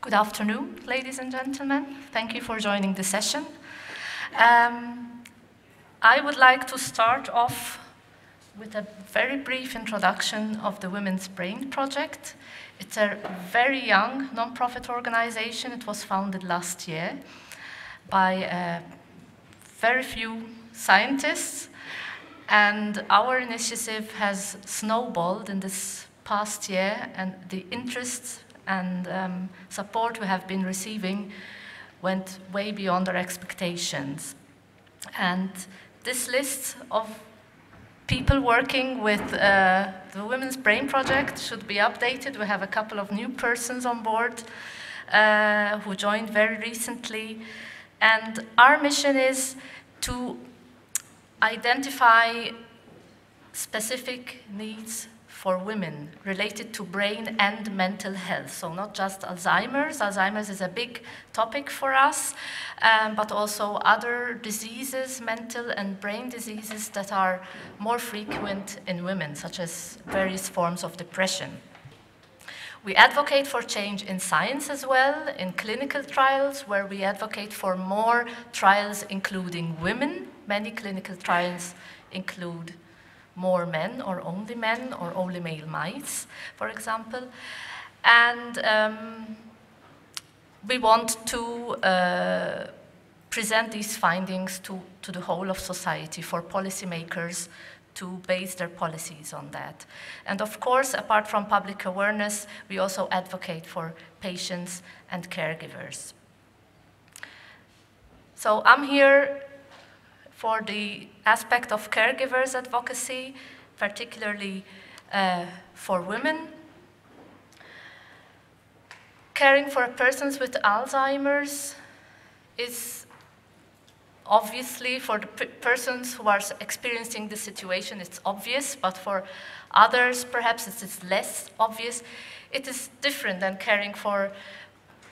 Good afternoon, ladies and gentlemen. Thank you for joining the session. I would like to start off with a very brief introduction of the Women's Brain Project. It's a very young non-profit organization. It was founded last year by very few scientists, and our initiative has snowballed in this past year, and the interest and support we have been receiving went way beyond our expectations. And this list of people working with the Women's Brain Project should be updated. We have a couple of new persons on board who joined very recently. And our mission is to identify specific needs for women related to brain and mental health. So not just Alzheimer's. Alzheimer's is a big topic for us, but also other diseases, mental and brain diseases that are more frequent in women, such as various forms of depression. We advocate for change in science as well, in clinical trials, where we advocate for more trials including women. Many clinical trials include more men or only male mice, for example. And we want to present these findings to the whole of society for policymakers to base their policies on that. And of course, apart from public awareness, we also advocate for patients and caregivers. So I'm here for the aspect of caregivers advocacy, particularly for women. Caring for persons with Alzheimer's is obviously, for the persons who are experiencing the situation, it's obvious, but for others, perhaps it is less obvious. It is different than caring for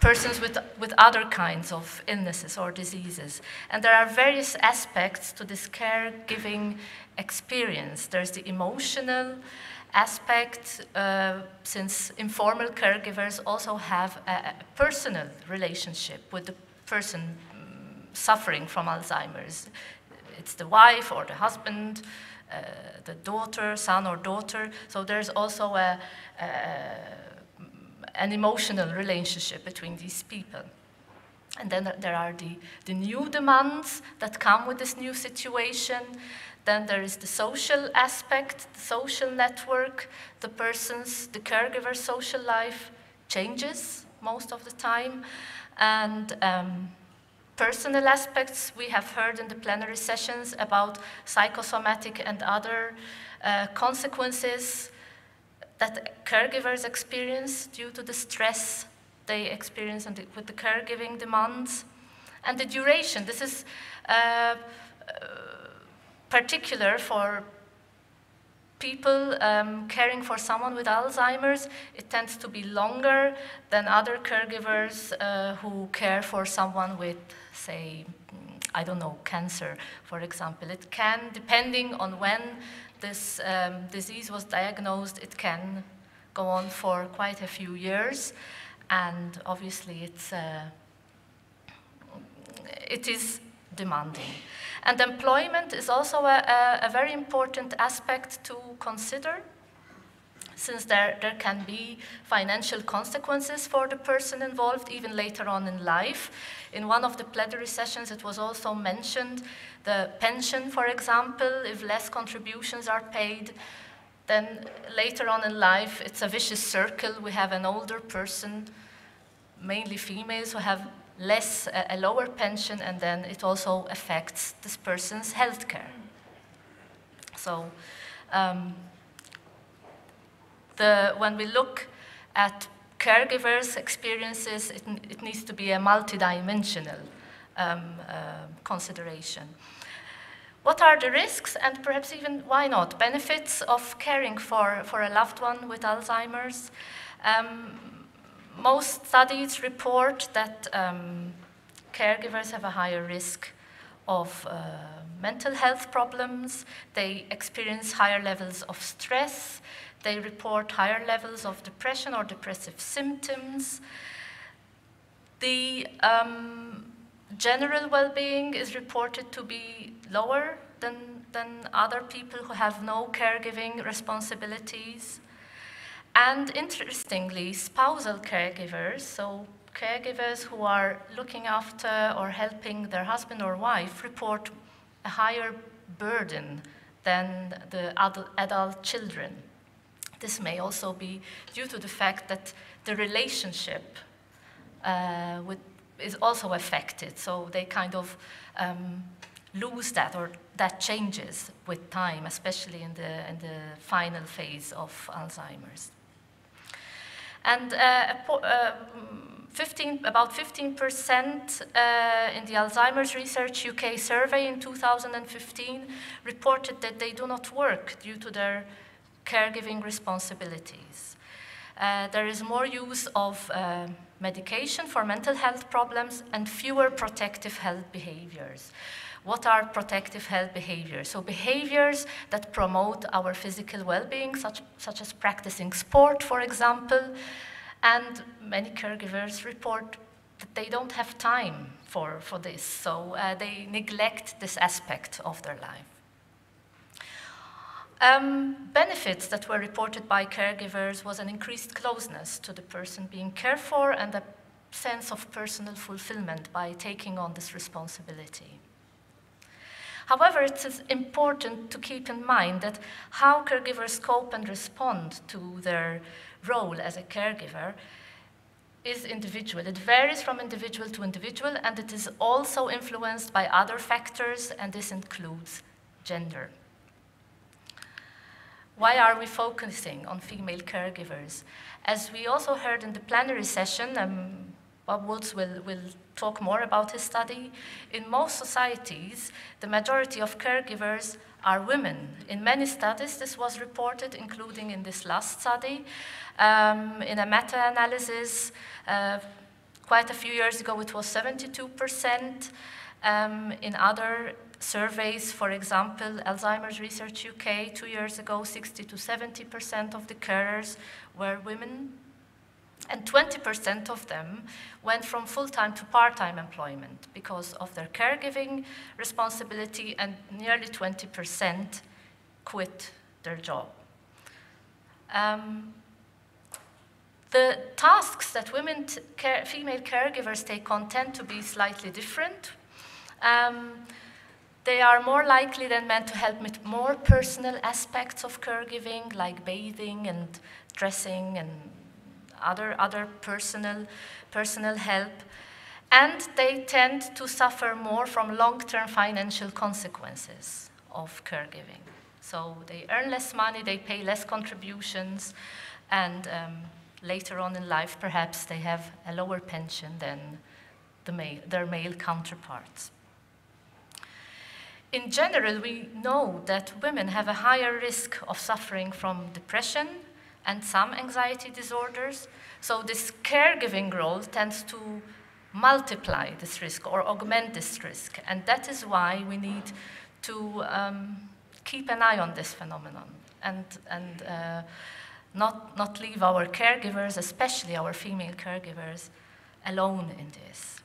persons with other kinds of illnesses or diseases. And there are various aspects to this caregiving experience. There's the emotional aspect, since informal caregivers also have a personal relationship with the person suffering from Alzheimer's. It's the wife or the husband, the daughter, son or daughter. So there's also an emotional relationship between these people. And then there are the new demands that come with this new situation. Then there is the social aspect, the social network, the caregiver's social life changes most of the time. And personal aspects, we have heard in the plenary sessions about psychosomatic and other consequences that caregivers experience due to the stress they experience with the caregiving demands. And the duration, this is particular for people caring for someone with Alzheimer's. It tends to be longer than other caregivers who care for someone with, say, I don't know, cancer, for example. It can, depending on when this disease was diagnosed, it can go on for quite a few years, and obviously it is demanding. And employment is also a very important aspect to consider, since there can be financial consequences for the person involved even later on in life. In one of the plenary sessions, it was also mentioned the pension, for example. If less contributions are paid, then later on in life, it's a vicious circle. We have an older person, mainly females, who have a lower pension, and then it also affects this person's health care. So when we look at caregivers' experiences, it needs to be a multidimensional consideration. What are the risks, and perhaps even why not, benefits of caring for a loved one with Alzheimer's? Most studies report that caregivers have a higher risk of mental health problems. They experience higher levels of stress. They report higher levels of depression or depressive symptoms. The general well-being is reported to be lower than other people who have no caregiving responsibilities. And interestingly, spousal caregivers, so caregivers who are looking after or helping their husband or wife, report a higher burden than the adult children. This may also be due to the fact that the relationship is also affected, so they kind of lose that, or that changes with time, especially in the final phase of Alzheimer's. And about 15% in the Alzheimer's Research UK survey in 2015 reported that they do not work due to their caregiving responsibilities. There is more use of medication for mental health problems and fewer protective health behaviors. What are protective health behaviors? So behaviors that promote our physical well-being, such as practicing sport, for example, and many caregivers report that they don't have time for this, so they neglect this aspect of their life. Benefits that were reported by caregivers was an increased closeness to the person being cared for and a sense of personal fulfillment by taking on this responsibility. However, it is important to keep in mind that how caregivers cope and respond to their role as a caregiver is individual. It varies from individual to individual, and it is also influenced by other factors, and this includes gender. Why are we focusing on female caregivers? As we also heard in the plenary session, Bob Woods will talk more about his study. In most societies, the majority of caregivers are women. In many studies, this was reported, including in this last study. In a meta-analysis, quite a few years ago, it was 72%. In other surveys, for example, Alzheimer's Research UK, 2 years ago, 60 to 70% of the carers were women. And 20% of them went from full-time to part-time employment because of their caregiving responsibility, and nearly 20% quit their job. The tasks that female caregivers take on tend to be slightly different. They are more likely than men to help with more personal aspects of caregiving, like bathing and dressing and other personal help, and they tend to suffer more from long-term financial consequences of caregiving. So they earn less money, they pay less contributions, and later on in life, perhaps they have a lower pension than their male counterparts. In general, we know that women have a higher risk of suffering from depression and some anxiety disorders. So this caregiving role tends to multiply this risk or augment this risk. And that is why we need to keep an eye on this phenomenon and not leave our caregivers, especially our female caregivers, alone in this.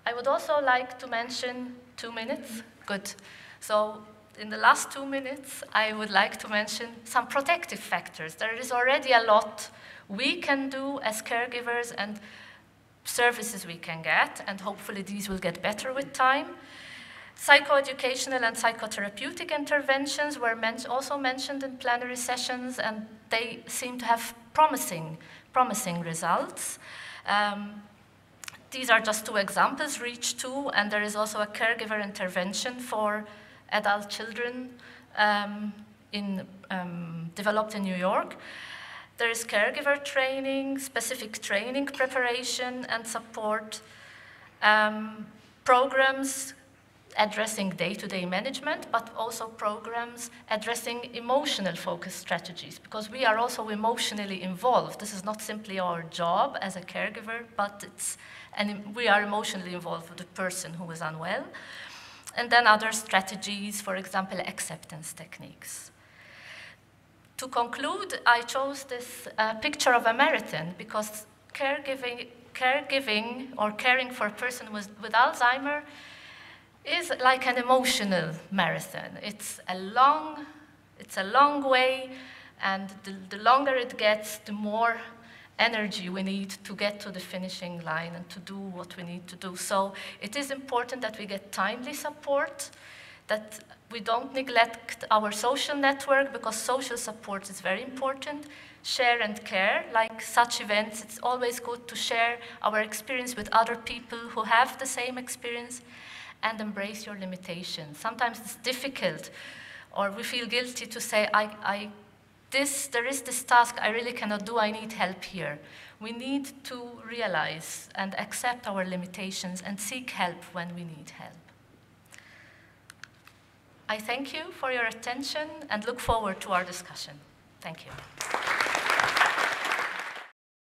I would also like to mention 2 minutes. Good. So in the last 2 minutes, I would like to mention some protective factors. There is already a lot we can do as caregivers and services we can get, and hopefully these will get better with time. Psychoeducational and psychotherapeutic interventions were also mentioned in plenary sessions, and they seem to have promising results. These are just 2 examples, REACH2, and there is also a caregiver intervention for adult children developed in New York. There is caregiver training, specific training preparation and support, programs addressing day-to-day management, but also programs addressing emotional focused strategies, because we are also emotionally involved. This is not simply our job as a caregiver, but we are emotionally involved with the person who is unwell. And then other strategies, for example, acceptance techniques. care caregiving or caring for a person with Alzheimer is like an emotional marathon. It's a long way, and the longer it gets, the more energy we need to get to the finishing line and to do what we need to do. So it is important that we get timely support, that we don't neglect our social network, because social support is very important. Share and care, like such events, it's always good to share our experience with other people who have the same experience, and embrace your limitations. Sometimes it's difficult, or we feel guilty to say, there is this task I really cannot do, I need help here. We need to realize and accept our limitations and seek help when we need help. I thank you for your attention and look forward to our discussion. Thank you.